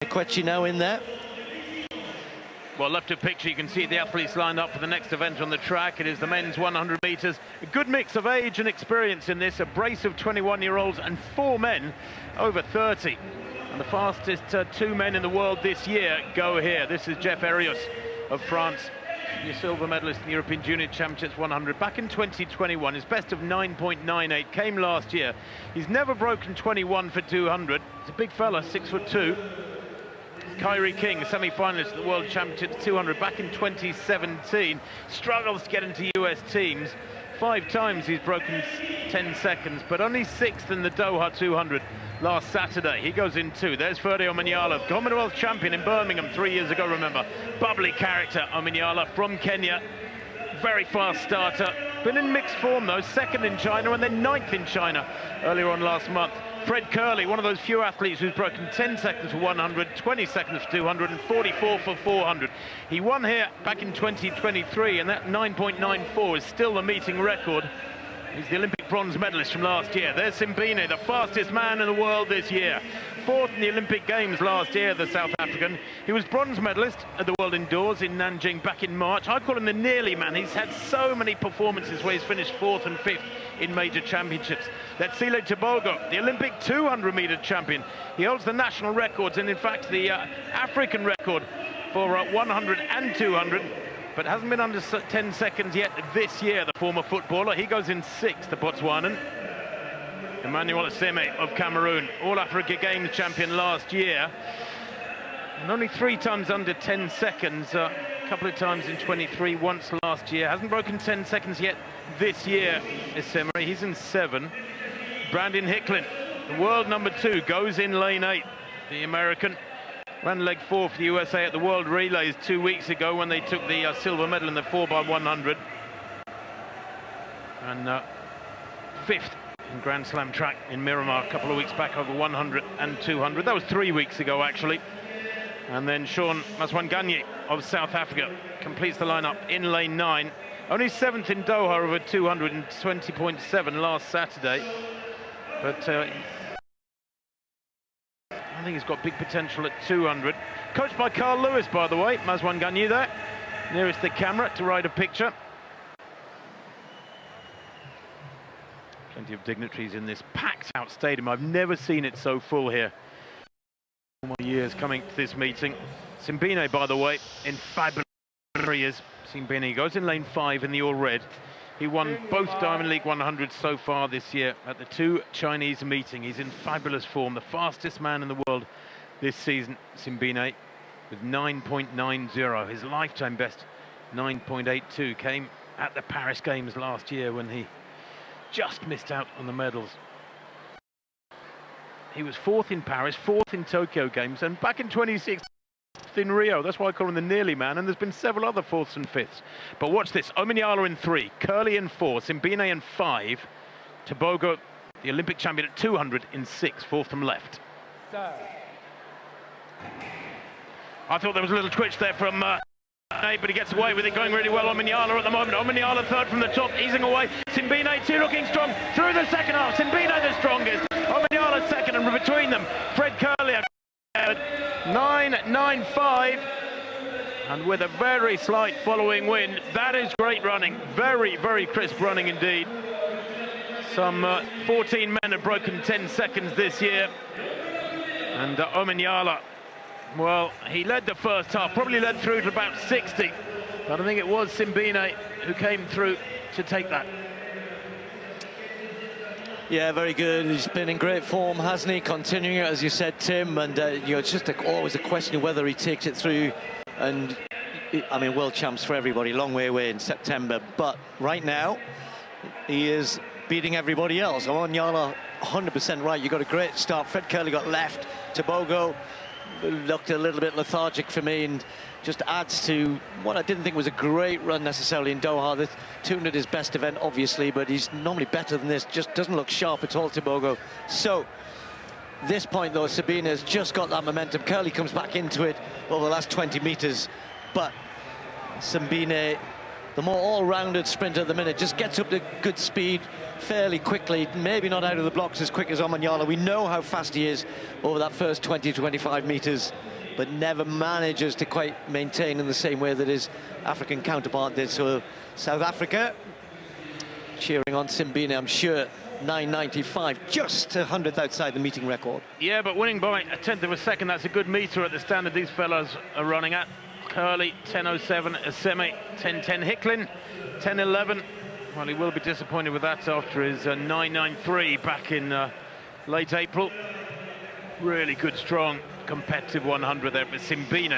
Quetchi now in there. Well, left of picture, you can see the athletes lined up for the next event on the track. It is the men's 100 metres. A good mix of age and experience in this. A brace of 21-year-olds and 4 men over 30. And the fastest 2 men in the world this year go here. This is Jeff Erios of France, your silver medalist in the European Junior Championships 100. Back in 2021, his best of 9.98 came last year. He's never broken 21 for 200. He's a big fella, 6'2". Kyrie King, semi-finalist at the World Championships 200 back in 2017, struggles to get into US teams. 5 times he's broken 10 seconds, but only 6th in the Doha 200 last Saturday. He goes in 2. There's Ferde Omanyala, Commonwealth champion in Birmingham 3 years ago, remember. Bubbly character, Omanyala, from Kenya. Very fast starter. Been in mixed form though, 2nd in China and then 9th in China earlier on last month. Fred Curley, one of those few athletes who's broken 10 seconds for 100, 20 seconds for 200 and 44 for 400. He won here back in 2023 and that 9.94 is still the meeting record. He's the Olympic bronze medalist from last year. There's Sibine, the fastest man in the world this year. 4th in the Olympic Games last year, the South African. He was bronze medalist at the World Indoors in Nanjing back in March. I call him the nearly man. He's had so many performances where he's finished 4th and 5th in major championships. Lesile Tebogo, the Olympic 200-meter champion. He holds the national records and in fact the African record for 100 and 200. But hasn't been under 10 seconds yet this year, the former footballer. He goes in 6th, the Botswanan. Emmanuel Aseme of Cameroon, All-Africa Games champion last year. And only 3 times under 10 seconds, a couple of times in 23, once last year. Hasn't broken 10 seconds yet this year, Aseme. He's in 7. Brandon Hicklin, the world number 2, goes in lane 8. The American ran leg 4 for the USA at the World Relays 2 weeks ago when they took the silver medal in the 4x100. And 5th in Grand Slam track in Miramar a couple of weeks back over 100 and 200. That was 3 weeks ago, actually. And then Sean Maswanganyi of South Africa completes the lineup in lane 9. Only 7th in Doha over 220.7 last Saturday. But I think he's got big potential at 200. Coached by Carl Lewis, by the way. Maswanganyi there, nearest the camera to write a picture. Plenty of dignitaries in this packed-out stadium. I've never seen it so full here. All my years coming to this meeting. Sibine, by the way, in fabulous areas. Sibine goes in lane 5 in the all-red. He won both Diamond League 100s so far this year at the 2 Chinese meeting. He's in fabulous form, the fastest man in the world this season, Sibine, with 9.90. His lifetime best, 9.82, came at the Paris Games last year when he just missed out on the medals. He was 4th in Paris, 4th in Tokyo Games, and back in 2016 in Rio. That's why I call him the nearly man, and there's been several other 4ths and 5ths. But watch this, Omanyala in 3, Curley in 4, Sibine in 5, Tebogo, the Olympic champion at 200 in 6, 4th from left. I thought there was a little twitch there from but he gets away with it, going really well. Omanyala at the moment. Omanyala 3rd from the top, easing away. Sibine 2 looking strong through the second half. Sibine the strongest. Omanyala 2nd, and between them, Fred Curley 9.95, and with a very slight following wind. That is great running, very, very crisp running indeed. Some 14 men have broken 10 seconds this year, and Omanyala, well, he led the first half, probably led through to about 60, but I think it was Sibine who came through to take that. Yeah, very good. He's been in great form, hasn't he? Continuing it, as you said, Tim. And you know, it's just always a question of whether he takes it through. And I mean, world champs for everybody, long way away in September. But right now, he is beating everybody else. Omanyala, 100% right. You got a great start. Fred Curley got left. Tebogo looked a little bit lethargic for me, and just adds to what I didn't think was a great run necessarily in Doha. The 200 is best event, obviously, but he's normally better than this. Just doesn't look sharp at all, Tebogo. So, this point, though, Sibine has just got that momentum. Curley comes back into it over the last 20 meters, but Sibine, the more all-rounded sprinter at the minute. Just gets up to good speed fairly quickly, maybe not out of the blocks as quick as Omanyala. We know how fast he is over that first 20-25 metres, but never manages to quite maintain in the same way that his African counterpart did. So South Africa cheering on Sibine, I'm sure. 9.95, just a 100th outside the meeting record. Yeah, but winning by a tenth of a second, that's a good metre at the standard these fellas are running at. Curley, 10.07, Asemi, 10.10, Hicklin, 10.11. Well, he will be disappointed with that after his 9.93 back in late April. Really good, strong, competitive 100 there, but Sibine